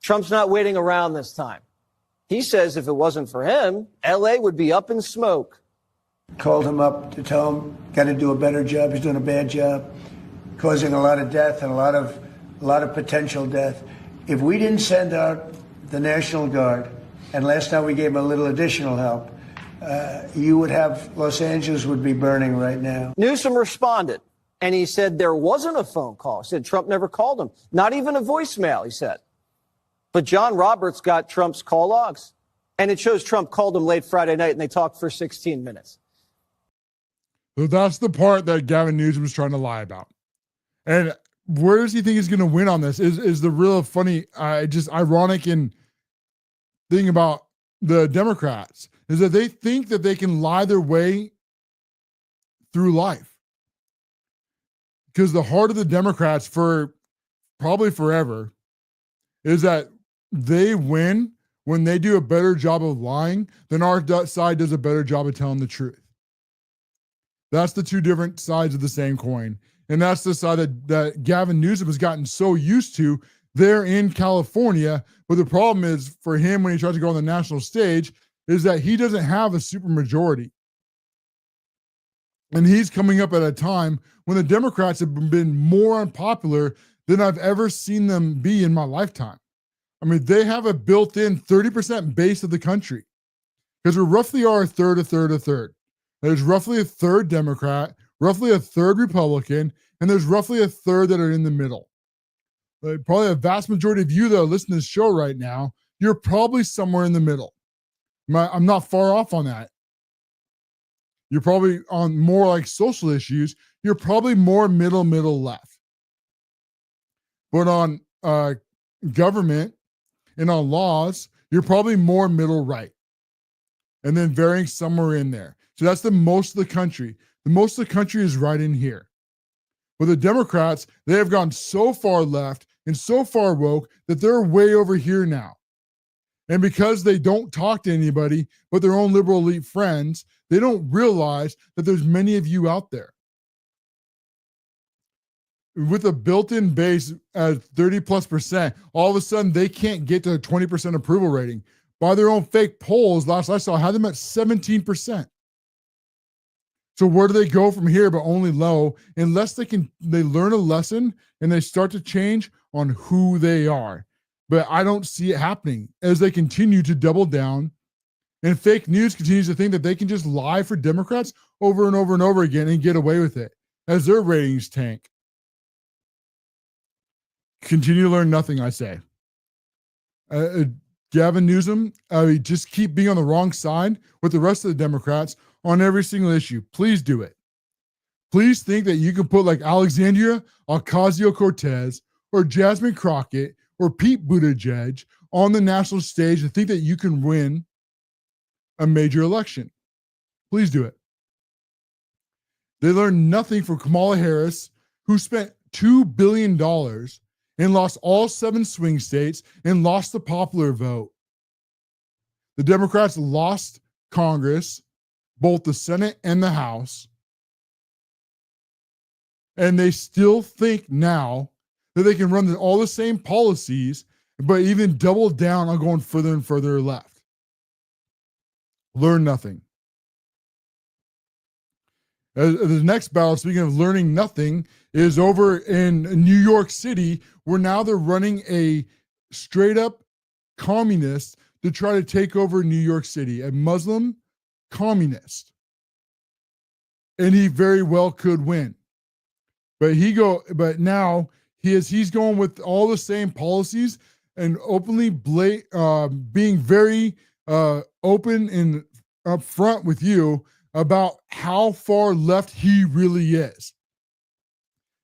Trump's not waiting around this time. He says if it wasn't for him, L.A. would be up in smoke. Called him up to tell him, got to do a better job. He's doing a bad job, causing a lot of death and a lot of potential death. If we didn't send out the National Guard, and last time we gave him a little additional help, you would have, Los Angeles would be burning right now. Newsom responded, and he said there wasn't a phone call. He said Trump never called him, not even a voicemail, he said. But John Roberts got Trump's call logs, and it shows Trump called him late Friday night, and they talked for 16 minutes. So that's the part that Gavin Newsom was trying to lie about. And where does he think he's going to win on this? Is the real funny, just ironic and thing about the Democrats is that they think that they can lie their way through life. Because the heart of the Democrats for probably forever is that they win when they do a better job of lying than our side does a better job of telling the truth. That's the two different sides of the same coin. And that's the side that Gavin Newsom has gotten so used to there in California. But the problem is for him when he tries to go on the national stage is that he doesn't have a supermajority. And he's coming up at a time when the Democrats have been more unpopular than I've ever seen them be in my lifetime. I mean, they have a built-in 30% base of the country because we roughly are a third. There's roughly a third Democrat, roughly a third Republican, and there's roughly a third that are in the middle. Probably a vast majority of you that are listening to this show right now, you're probably somewhere in the middle. I'm not far off on that. You're probably on more like social issues. You're probably more middle left. But on government and on laws, you're probably more middle right. And then varying somewhere in there. So that's the most of the country. The most of the country is right in here. But the Democrats, they have gone so far left and so far woke that they're way over here now. And because they don't talk to anybody but their own liberal elite friends, they don't realize that there's many of you out there. With a built-in base at 30+%, all of a sudden they can't get to a 20% approval rating. By their own fake polls, last I saw, had them at 17%. So where do they go from here but only low unless they learn a lesson and they start to change on who they are. But I don't see it happening as they continue to double down and fake news continues to think that they can just lie for Democrats over and over and over again and get away with it as their ratings tank. Continue to learn nothing, I say. Gavin Newsom, just keep being on the wrong side with the rest of the Democrats on every single issue. Please do it. Please think that you can put like Alexandria Ocasio-Cortez or Jasmine Crockett or Pete Buttigieg on the national stage and think that you can win a major election. Please do it. They learned nothing from Kamala Harris, who spent $2 billion and lost all 7 swing states and lost the popular vote. The Democrats lost Congress, both the Senate and the House. And they still think now that they can run all the same policies, but even double down on going further and further left. Learn nothing. The next battle, speaking of learning nothing, is over in New York City, where now they're running a straight up communist to try to take over New York City, a Muslim communist. And he very well could win. But now he's going with all the same policies and openly being very open and upfront with you about how far left he really is.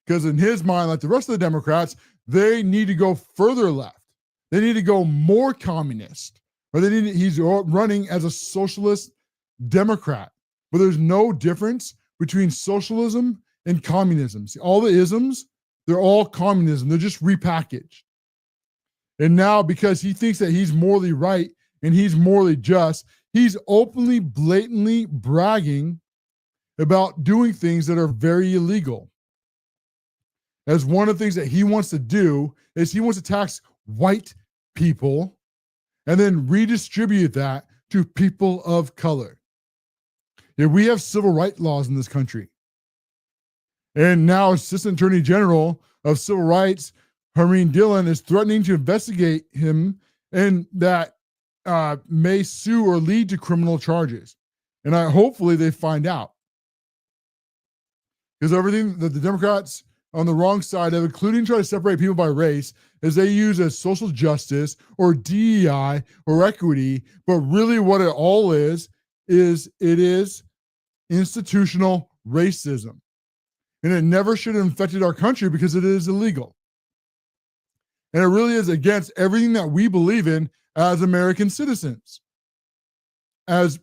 Because in his mind, like the rest of the Democrats, they need to go further left. They need to go more communist, Or he's running as a socialist Democrat. But there's no difference between socialism and communism. See, all the isms, they're all communism. They're just repackaged. And now, because he thinks that he's morally right and he's morally just, he's openly, blatantly bragging about doing things that are very illegal. As one of the things that he wants to do is he wants to tax white people and then redistribute that to people of color. Yeah, we have civil rights laws in this country. And now Assistant Attorney General of Civil Rights, Hareen Dillon, is threatening to investigate him, and that may sue or lead to criminal charges. And hopefully they find out. Because everything that the Democrats on the wrong side of, including trying to separate people by race, is they use as social justice or DEI or equity, but really what it all is it is institutional racism. And it never should have infected our country because it is illegal. And it really is against everything that we believe in as American citizens. As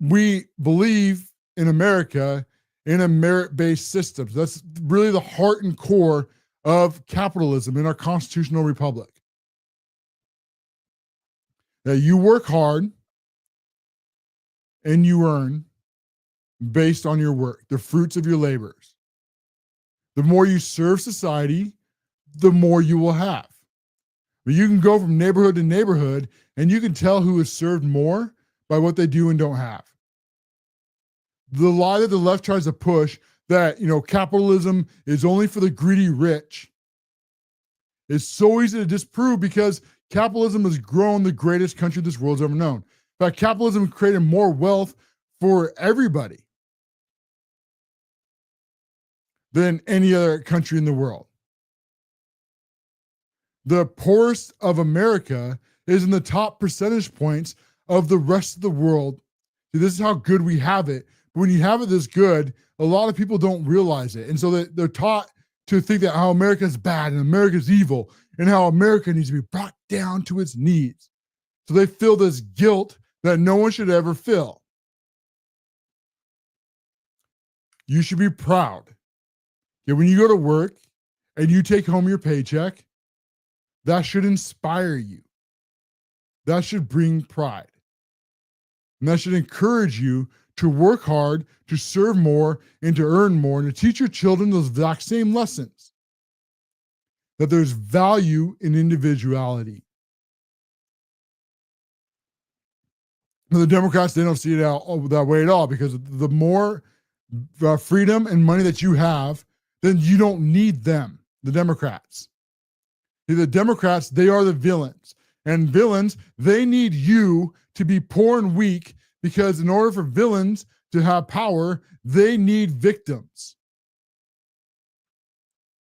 we believe in America in a merit-based system. That's really the heart and core of capitalism in our constitutional republic. That you work hard and you earn based on your work, the fruits of your labors. The more you serve society, the more you will have. But you can go from neighborhood to neighborhood and you can tell who has served more by what they do and don't have. The lie that the left tries to push that, capitalism is only for the greedy rich is so easy to disprove because capitalism has grown the greatest country this world's ever known. In fact, capitalism created more wealth for everybody than any other country in the world. The poorest of America is in the top percentage points of the rest of the world. See, this is how good we have it. But when you have it this good, a lot of people don't realize it. And so they're taught to think that how America is bad and America is evil and how America needs to be brought down to its knees. So they feel this guilt that no one should ever feel. You should be proud. Yeah, when you go to work and you take home your paycheck, that should inspire you. That should bring pride. And that should encourage you to work hard, to serve more, and to earn more, and to teach your children those exact same lessons. That there's value in individuality. The Democrats, they don't see it that way at all, because the more freedom and money that you have, then you don't need them, the Democrats. The Democrats, they are the villains. And villains, they need you to be poor and weak, because in order for villains to have power, they need victims.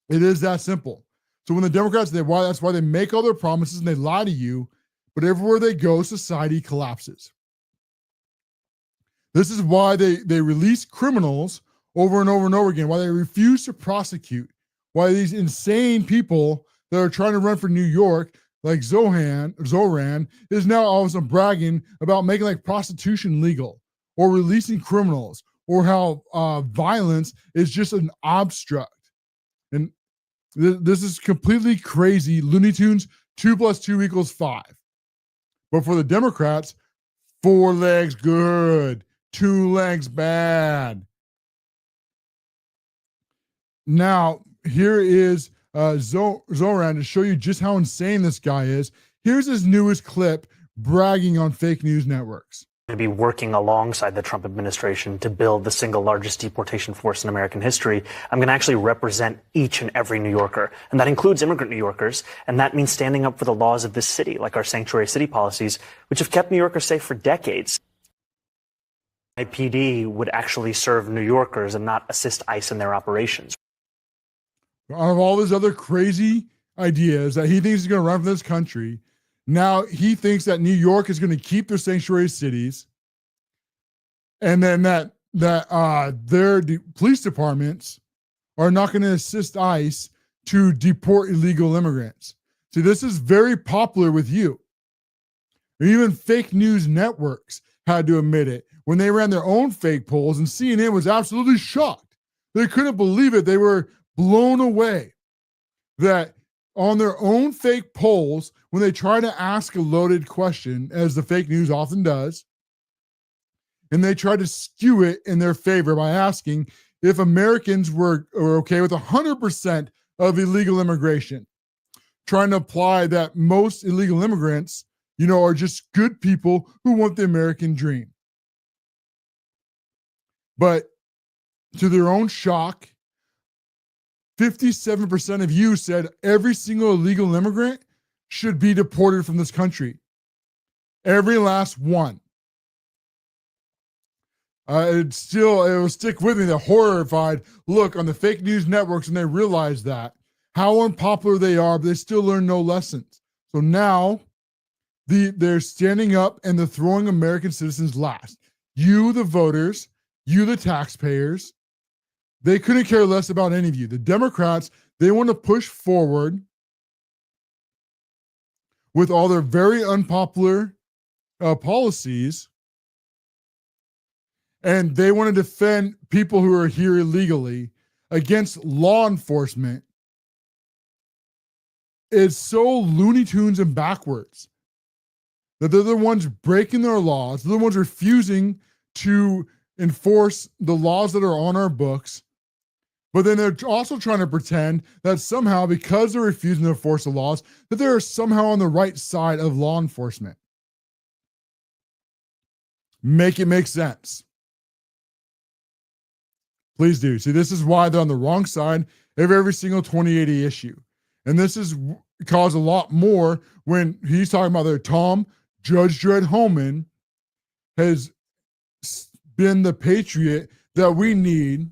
It is that simple. So when the Democrats, that's why they make all their promises and they lie to you, but everywhere they go, society collapses. This is why they release criminals over and over and over again, why they refuse to prosecute, why these insane people that are trying to run for New York, like Zohan, is now all of a sudden bragging about making like prostitution legal or releasing criminals, or how violence is just an obstruct. And this is completely crazy. Looney Tunes, 2 + 2 = 5. But for the Democrats, 4 legs good, 2 legs bad. Now, here is Zohan to show you just how insane this guy is. Here's his newest clip bragging on fake news networks. To be working alongside the Trump administration to build the single largest deportation force in American history. I'm going to actually represent each and every New Yorker, and that includes immigrant New Yorkers, and that means standing up for the laws of this city, like our sanctuary city policies, which have kept New Yorkers safe for decades. IPD would actually serve New Yorkers and not assist ICE in their operations. Out of all his other crazy ideas that he thinks he's going to run for this country, now he thinks that New York is going to keep their sanctuary cities, and then that their police departments are not going to assist ICE to deport illegal immigrants. See, this is very popular with you. or even fake news networks had to admit it when they ran their own fake polls, and CNN was absolutely shocked. They couldn't believe it. They were blown away that on their own fake polls, when they try to ask a loaded question, as the fake news often does, and they try to skew it in their favor by asking if Americans were okay with 100% of illegal immigration, trying to apply that most illegal immigrants, are just good people who want the American dream. But to their own shock, 57% of you said every single illegal immigrant should be deported from this country. Every last one. It will stick with me, the horrified look on the fake news networks when they realize that, how unpopular they are, but they still learn no lessons. So now they're standing up and they're throwing American citizens last. You, the voters, you, the taxpayers, they couldn't care less about any of you. The Democrats, they want to push forward with all their very unpopular policies, and they want to defend people who are here illegally against law enforcement. It's so Looney Tunes and backwards that they're the ones breaking their laws. They're the ones refusing to enforce the laws that are on our books. But then they're also trying to pretend that somehow, because they're refusing to enforce the laws, that they're somehow on the right side of law enforcement. Make it make sense. Please do. See, this is why they're on the wrong side of every single 2080 issue. And this is caused a lot more when he's talking about their Judge Dredd Homan has been the patriot that we need,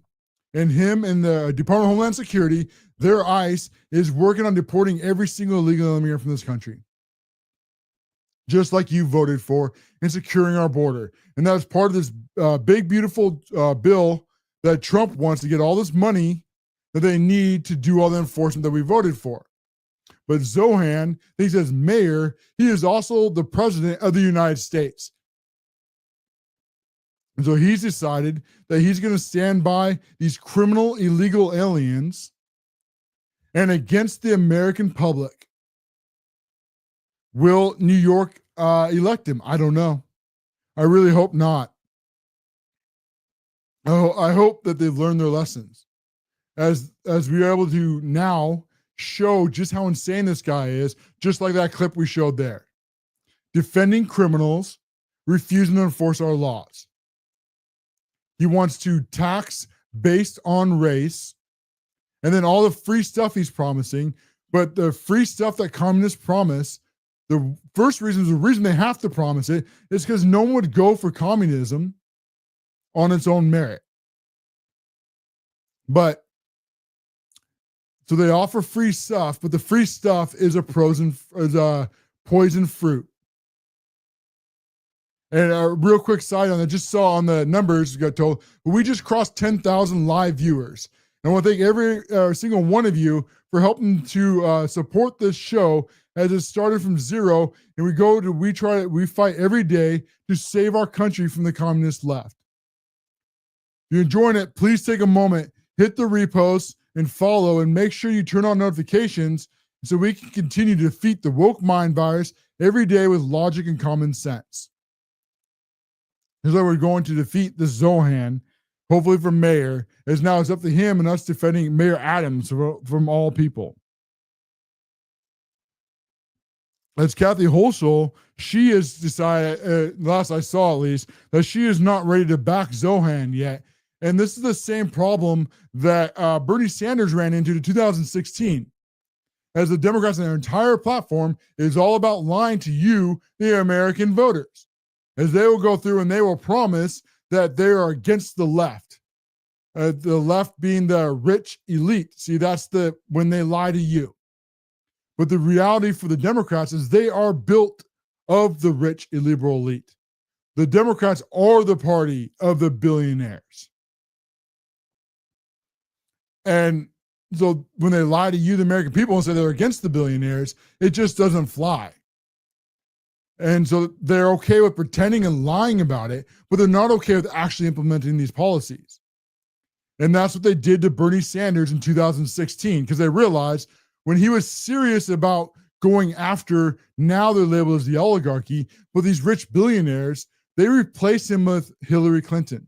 and him and the Department of Homeland Security, their ICE, is working on deporting every single illegal immigrant from this country. Just like you voted for, and securing our border. And that's part of this big, beautiful bill that Trump wants to get all this money that they need to do all the enforcement that we voted for. But Zohan thinks as mayor, he is also the president of the United States. And so he's decided that he's going to stand by these criminal illegal aliens and against the American public. Will New York elect him? I don't know. I really hope not. I hope that they've learned their lessons. As we are able to now show just how insane this guy is, just like that clip we showed there. Defending criminals, refusing to enforce our laws. He wants to tax based on race, and then all the free stuff he's promising. But the free stuff that communists promise, the reason they have to promise it is because no one would go for communism on its own merit. But so they offer free stuff, but the free stuff is a poison fruit. And a real quick side on, I just saw on the numbers, got told, we just crossed 10,000 live viewers. And I want to thank every single one of you for helping to support this show as it started from zero. And we fight every day to save our country from the communist left. If you're enjoying it, please take a moment, hit the repost and follow, and make sure you turn on notifications so we can continue to defeat the woke mind virus every day with logic and common sense. Here's how we're going to defeat the Zohan, hopefully for mayor, as now it's up to him and us defending Mayor Adams from all people. As Kathy Hochul, she has decided, last I saw at least, that she is not ready to back Zohan yet. And this is the same problem that Bernie Sanders ran into in 2016. As the Democrats and their entire platform is all about lying to you, the American voters. As they will go through and they will promise that they are against the left. The left being the rich elite. See, that's when they lie to you. But the reality for the Democrats is they are built of the rich illiberal elite. The Democrats are the party of the billionaires. And so when they lie to you, the American people, and say they're against the billionaires, it just doesn't fly. And so they're okay with pretending and lying about it, but they're not okay with actually implementing these policies. And that's what they did to Bernie Sanders in 2016, because they realized when he was serious about going after, now they're labeled as the oligarchy, but these rich billionaires, they replaced him with Hillary Clinton.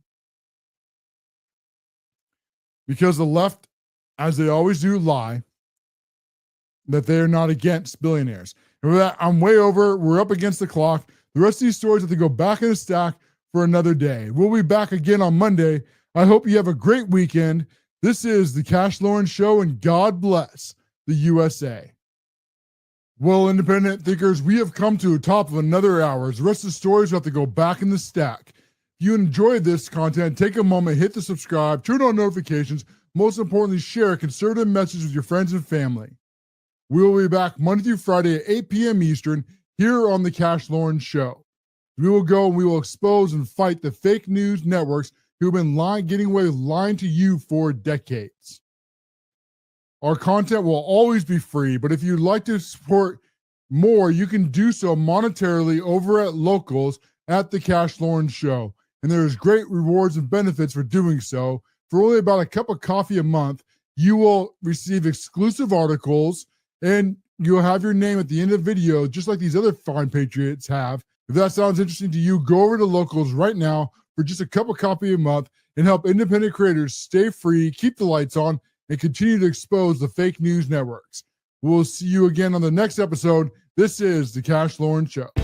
Because the left, as they always do, lie that they are not against billionaires. And with that, I'm way over. We're up against the clock. The rest of these stories have to go back in the stack for another day. We'll be back again on Monday. I hope you have a great weekend. This is the CASHLOREN Show, and God bless the USA. Well, independent thinkers, we have come to the top of another hour. The rest of the stories have to go back in the stack. If you enjoyed this content, take a moment, hit the subscribe, turn on notifications. Most importantly, share a conservative message with your friends and family. We will be back Monday through Friday at 8 p.m. Eastern here on the CASHLOREN Show. We will go and we will expose and fight the fake news networks who have been getting away with lying to you for decades. Our content will always be free, but if you'd like to support more, you can do so monetarily over at locals at the CASHLOREN Show. And there's great rewards and benefits for doing so. For only about a cup of coffee a month, you will receive exclusive articles, and you'll have your name at the end of the video, just like these other fine patriots have. If that sounds interesting to you, go over to locals right now for just a cup of coffee a month and help independent creators stay free, keep the lights on, and continue to expose the fake news networks. We'll see you again on the next episode. This is the CASHLOREN Show.